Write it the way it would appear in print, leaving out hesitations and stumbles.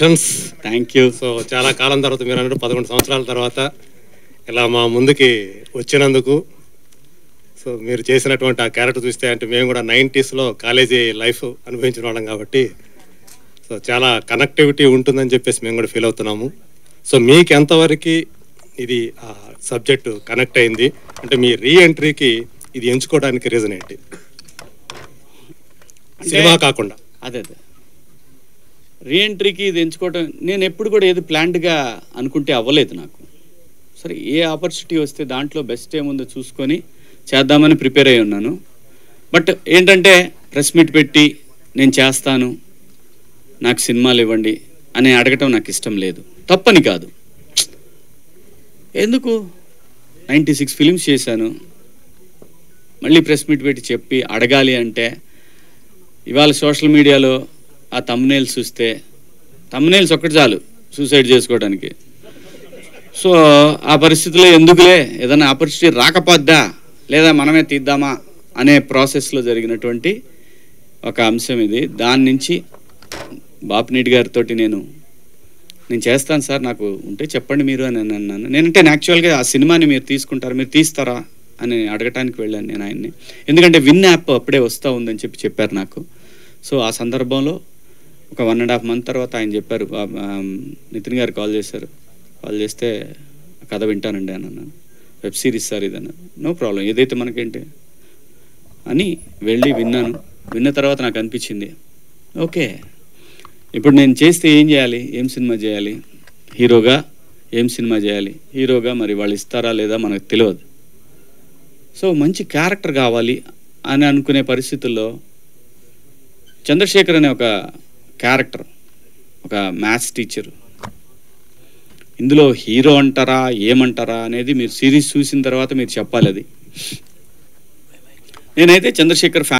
Congratulations. Thank you. So చాలా కాలం తర్వాత మీరు అన్నట్టు 11 సంవత్సరాల తర్వాత ఇలా మా ముందుకి వచ్చినందుకు, సో మీరు చేసినటువంటి ఆ క్యారెక్టర్ చూస్తే, అంటే మేము కూడా 90sలో కాలేజీ లైఫ్ అనుభవించిన వాళ్ళం కాబట్టి సో చాలా కనెక్టివిటీ ఉంటుందని చెప్పేసి మేము కూడా ఫీల్ అవుతున్నాము. సో మీకు ఎంతవరకు ఇది సబ్జెక్టు కనెక్ట్ అయింది, అంటే మీ రీఎంట్రీకి ఇది ఎంచుకోవడానికి రీజన్ ఏంటి, సినిమా కాకుండా? అదే రీఎంట్రీకి ఇది ఎంచుకోవటం, నేను ఎప్పుడు కూడా ఏది ప్లాన్డ్గా అనుకుంటే అవ్వలేదు నాకు. సరే, ఏ ఆపర్చునిటీ వస్తే దాంట్లో బెస్ట్ ఏముందో చూసుకొని చేద్దామని ప్రిపేర్ అయి ఉన్నాను. బట్ ఏంటంటే ప్రెస్ మీట్ పెట్టి నేను చేస్తాను, నాకు సినిమాలు ఇవ్వండి అని అడగటం నాకు ఇష్టం లేదు. తప్పని కాదు, ఎందుకు 96 ఫిలిమ్స్ చేశాను, మళ్ళీ ప్రెస్ మీట్ పెట్టి చెప్పి అడగాలి అంటే, ఇవాళ సోషల్ మీడియాలో ఆ తమ్నైల్స్ చూస్తే, తమ్నైల్స్ ఒక్కటి చాలు సూసైడ్ చేసుకోవడానికి. సో ఆ పరిస్థితిలో ఎందుకులే, ఏదైనా ఆపర్చునిటీ రాకపోద్దా లేదా మనమే తీద్దామా అనే ప్రాసెస్లో జరిగినటువంటి ఒక అంశం ఇది. దాని నుంచి బాపినీటి గారితో నేను చేస్తాను సార్, నాకు ఉంటే చెప్పండి మీరు అని అన్నాను. నేనంటే యాక్చువల్గా ఆ సినిమాని మీరు తీసుకుంటారా, మీరు తీస్తారా అని అడగటానికి వెళ్ళాను నేను ఆయన్ని. ఎందుకంటే విన్ యాప్ అప్పుడే వస్తూ ఉందని చెప్పారు నాకు. సో ఆ సందర్భంలో ఒక 1.5 month తర్వాత ఆయన చెప్పారు, నితిన్ గారు కాల్ చేశారు. కాల్ చేస్తే కథ వింటానండి అని అన్నాను. వెబ్ సిరీస్ సార్ ఇది అన్నారు. నో ప్రాబ్లం, ఏదైతే మనకేంటి అని వెళ్ళి విన్నాను. విన్న తర్వాత నాకు అనిపించింది, ఓకే ఇప్పుడు నేను చేస్తే ఏం చేయాలి, ఏం సినిమా చేయాలి, హీరోగా ఏం సినిమా చేయాలి, హీరోగా మరి వాళ్ళు ఇస్తారా లేదా మనకు తెలియదు. సో మంచి క్యారెక్టర్ కావాలి అని అనుకునే పరిస్థితుల్లో చంద్రశేఖర్ అనే ఒక క్యారెక్టర్, ఒక మ్యాథ్స్ టీచర్, ఇందులో హీరో అంటారా ఏమంటారా అనేది మీరు సిరీస్ చూసిన తర్వాత మీరు చెప్పాలి. అది నేనైతే చంద్రశేఖర్